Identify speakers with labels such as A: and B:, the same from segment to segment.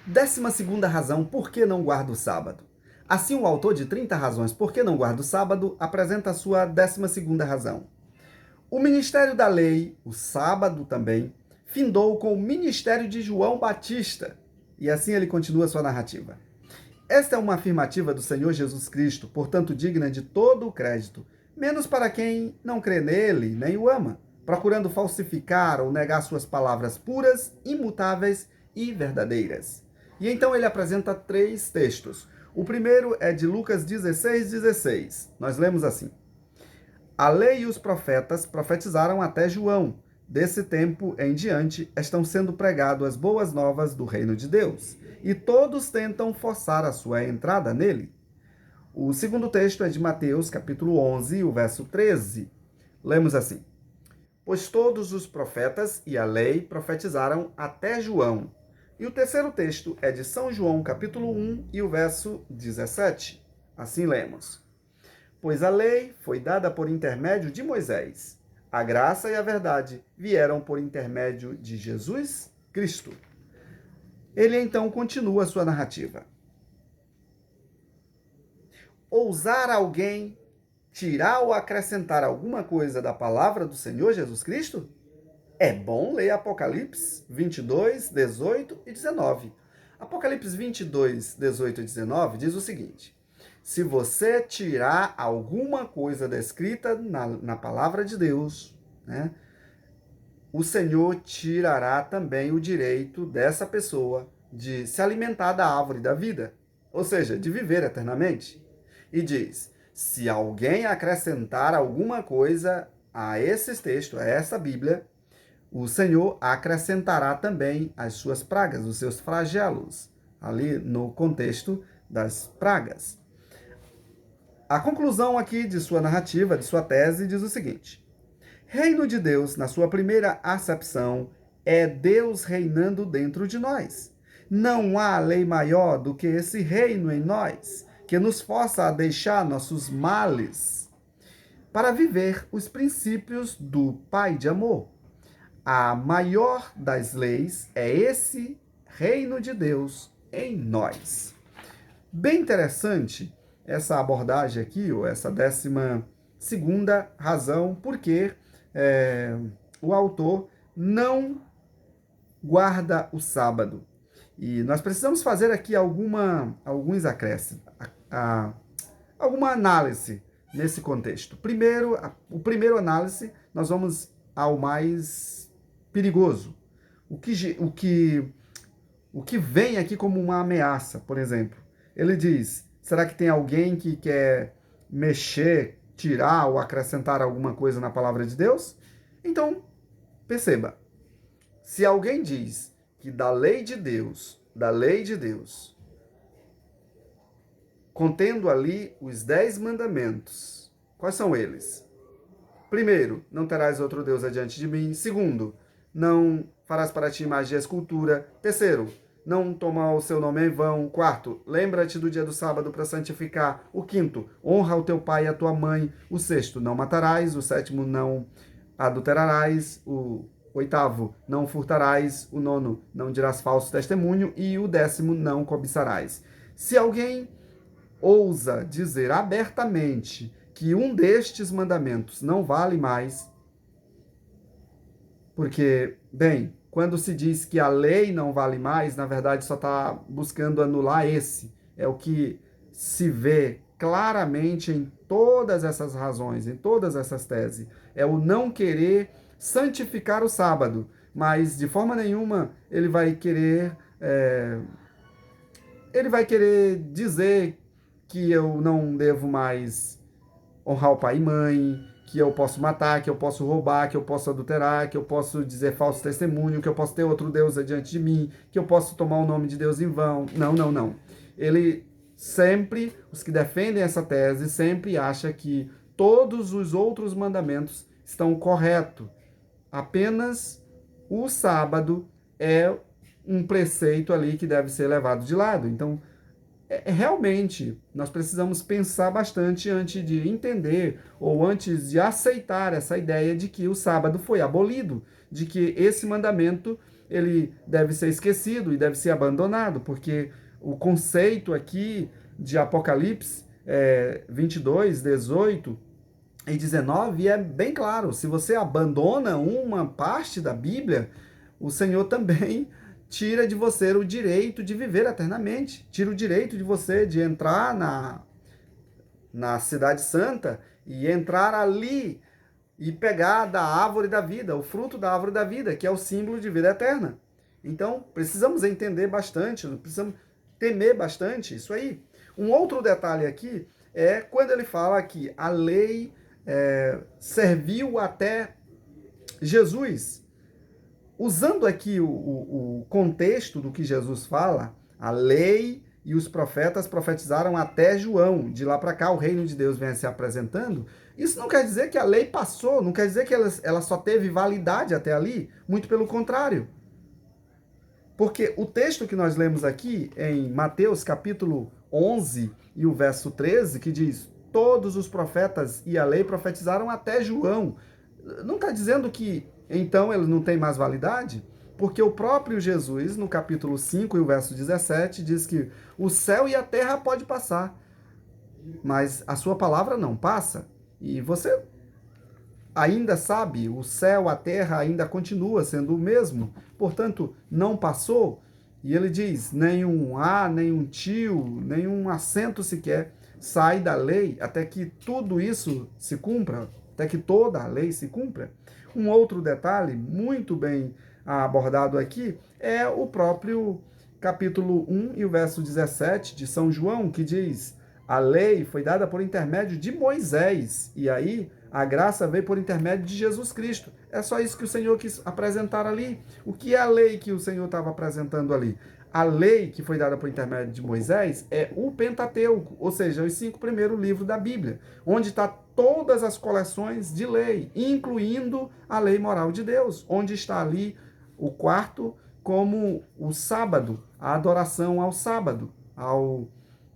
A: 12ª razão por que não guarda o sábado. Assim, o autor de 30 razões por que não guarda o sábado apresenta a sua 12ª razão. O ministério da lei, o sábado também, findou com o ministério de João Batista. E assim ele continua sua narrativa. Esta é uma afirmativa do Senhor Jesus Cristo, portanto digna de todo o crédito, menos para quem não crê nele nem o ama, procurando falsificar ou negar suas palavras puras, imutáveis e verdadeiras. E então ele apresenta 3 textos. O primeiro é de Lucas 16:16. Nós lemos assim: A lei e os profetas profetizaram até João. Desse tempo em diante estão sendo pregadas as boas novas do reino de Deus, e todos tentam forçar a sua entrada nele. O segundo texto é de Mateus, capítulo 11, o verso 13. Lemos assim: Pois todos os profetas e a lei profetizaram até João. E o terceiro texto é de São João, capítulo 1, e o verso 17. Assim lemos: Pois a lei foi dada por intermédio de Moisés. A graça e a verdade vieram por intermédio de Jesus Cristo. Ele então continua a sua narrativa. Ousar alguém tirar ou acrescentar alguma coisa da palavra do Senhor Jesus Cristo? É bom ler Apocalipse 22, 18 e 19. Apocalipse 22, 18 e 19 diz o seguinte: Se você tirar alguma coisa descrita na palavra de Deus, né, o Senhor tirará também o direito dessa pessoa de se alimentar da árvore da vida, ou seja, de viver eternamente. E diz: se alguém acrescentar alguma coisa a esses textos, a essa Bíblia, o Senhor acrescentará também as suas pragas, os seus flagelos, ali no contexto das pragas. A conclusão aqui de sua narrativa, de sua tese, diz o seguinte: Reino de Deus, na sua primeira acepção, é Deus reinando dentro de nós. Não há lei maior do que esse reino em nós, que nos força a deixar nossos males para viver os princípios do Pai de amor. A maior das leis é esse reino de Deus em nós. Bem interessante essa abordagem aqui, ou essa 12ª razão, porque o autor não guarda o sábado. E nós precisamos fazer aqui alguns acréscimos, alguma análise nesse contexto. O primeiro análise, nós vamos ao mais perigoso. O que vem aqui como uma ameaça, por exemplo. Ele diz: será que tem alguém que quer mexer, tirar ou acrescentar alguma coisa na palavra de Deus? Então, perceba. Se alguém diz que da lei de Deus, contendo ali os 10 mandamentos, quais são eles? Primeiro, não terás outro Deus adiante de mim. Segundo, não farás para ti imagem de escultura. Terceiro, não tomar o seu nome em vão. Quarto, lembra-te do dia do sábado para santificar. O quinto, honra o teu pai e a tua mãe. O sexto, não matarás. O sétimo, não adulterarás. O oitavo, não furtarás. O nono, não dirás falso testemunho. E o 10º, não cobiçarás. Se alguém ousa dizer abertamente que um destes mandamentos não vale mais, porque, bem, quando se diz que a lei não vale mais, na verdade só está buscando anular esse. É o que se vê claramente em todas essas razões, em todas essas teses. É o não querer santificar o sábado, mas de forma nenhuma ele vai querer dizer que eu não devo mais honrar o pai e mãe, que eu posso matar, que eu posso roubar, que eu posso adulterar, que eu posso dizer falso testemunho, que eu posso ter outro Deus adiante de mim, que eu posso tomar o nome de Deus em vão. Não. Ele sempre, os que defendem essa tese, sempre acha que todos os outros mandamentos estão corretos. Apenas o sábado é um preceito ali que deve ser levado de lado. Então, realmente, nós precisamos pensar bastante antes de entender ou antes de aceitar essa ideia de que o sábado foi abolido, de que esse mandamento ele deve ser esquecido e deve ser abandonado, porque o conceito aqui de Apocalipse 22, 18 e 19 é bem claro. Se você abandona uma parte da Bíblia, o Senhor também tira de você o direito de viver eternamente. Tira o direito de você de entrar na Cidade Santa e entrar ali e pegar da árvore da vida, o fruto da árvore da vida, que é o símbolo de vida eterna. Então, precisamos entender bastante, precisamos temer bastante isso aí. Um outro detalhe aqui é quando ele fala que a lei serviu até Jesus. Usando aqui o contexto do que Jesus fala, a lei e os profetas profetizaram até João. De lá para cá, o reino de Deus vem se apresentando. Isso não quer dizer que a lei passou, não quer dizer que ela só teve validade até ali. Muito pelo contrário. Porque o texto que nós lemos aqui, em Mateus capítulo 11 e o verso 13, que diz: todos os profetas e a lei profetizaram até João. Não está dizendo que então eles não têm mais validade? Porque o próprio Jesus, no capítulo 5 e o verso 17, diz que o céu e a terra pode passar, mas a sua palavra não passa. E você ainda sabe, o céu, a terra ainda continua sendo o mesmo, portanto, não passou. E ele diz: nenhum A, nenhum tio, nenhum acento sequer sai da lei até que tudo isso se cumpra, até que toda a lei se cumpra. Um outro detalhe muito bem abordado aqui é o próprio capítulo 1 e o verso 17 de São João, que diz: a lei foi dada por intermédio de Moisés, e aí a graça veio por intermédio de Jesus Cristo. É só isso que o Senhor quis apresentar ali. O que é a lei que o Senhor estava apresentando ali? A lei que foi dada por intermédio de Moisés é o Pentateuco, ou seja, os 5 primeiros livros da Bíblia, onde está todas as coleções de lei, incluindo a lei moral de Deus, onde está ali o quarto como o sábado, a adoração ao sábado, ao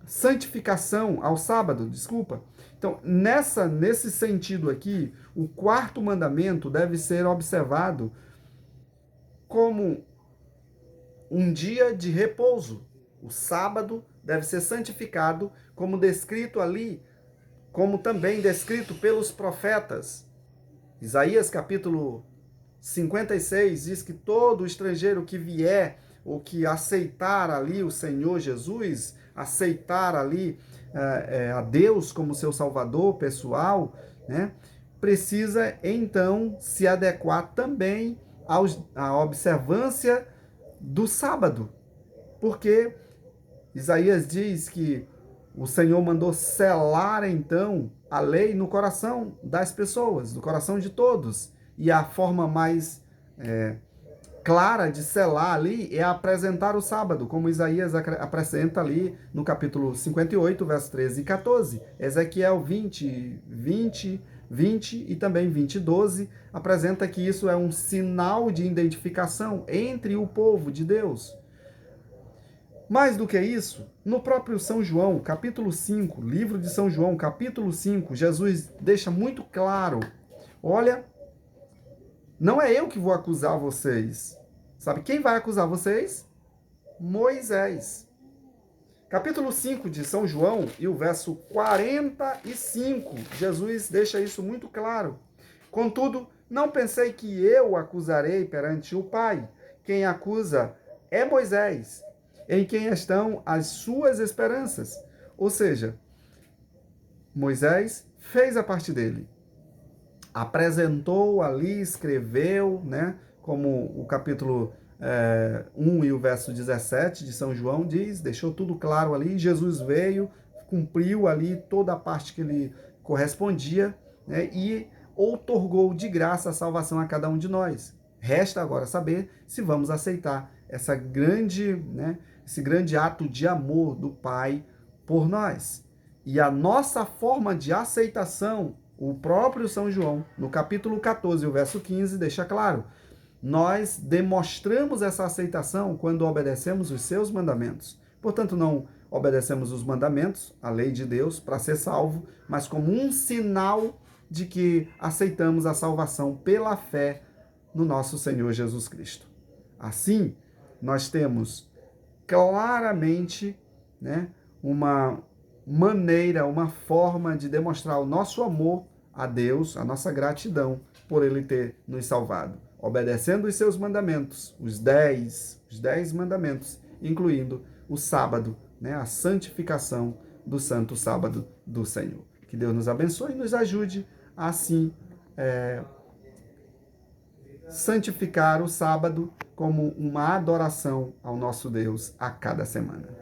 A: santificação ao sábado, desculpa. Então, nesse sentido aqui, o quarto mandamento deve ser observado como um dia de repouso. O sábado deve ser santificado, como descrito ali, como também descrito pelos profetas. Isaías capítulo 56 diz que todo estrangeiro que vier ou que aceitar ali o Senhor Jesus, aceitar ali a Deus como seu Salvador pessoal, né, precisa então se adequar também à observância do sábado, porque Isaías diz que o Senhor mandou selar então a lei no coração das pessoas, no coração de todos, e a forma mais clara de selar ali é apresentar o sábado, como Isaías apresenta ali no capítulo 58, versos 13 e 14. Ezequiel 20 e também 20, 12 apresenta que isso é um sinal de identificação entre o povo de Deus. Mais do que isso, no próprio São João, capítulo 5, livro de São João, capítulo 5, Jesus deixa muito claro: olha, não é eu que vou acusar vocês. Sabe quem vai acusar vocês? Moisés. Capítulo 5 de São João e o verso 45, Jesus deixa isso muito claro. Contudo, não pensei que eu acusarei perante o Pai. Quem acusa é Moisés, em quem estão as suas esperanças. Ou seja, Moisés fez a parte dele. Apresentou ali, escreveu, né? Como o capítulo 1 e o verso 17 de São João diz, deixou tudo claro ali. Jesus veio, cumpriu ali toda a parte que lhe correspondia, né? E outorgou de graça a salvação a cada um de nós. Resta agora saber se vamos aceitar esse grande ato de amor do Pai por nós. E a nossa forma de aceitação, o próprio São João, no capítulo 14, o verso 15, deixa claro: nós demonstramos essa aceitação quando obedecemos os seus mandamentos. Portanto, não obedecemos os mandamentos, a lei de Deus, para ser salvo, mas como um sinal de que aceitamos a salvação pela fé no nosso Senhor Jesus Cristo. Assim, nós temos claramente, né, uma maneira, uma forma de demonstrar o nosso amor a Deus, a nossa gratidão por Ele ter nos salvado, obedecendo os seus mandamentos, os dez mandamentos, incluindo o sábado, né, a santificação do santo sábado do Senhor. Que Deus nos abençoe e nos ajude a, assim, santificar o sábado como uma adoração ao nosso Deus a cada semana.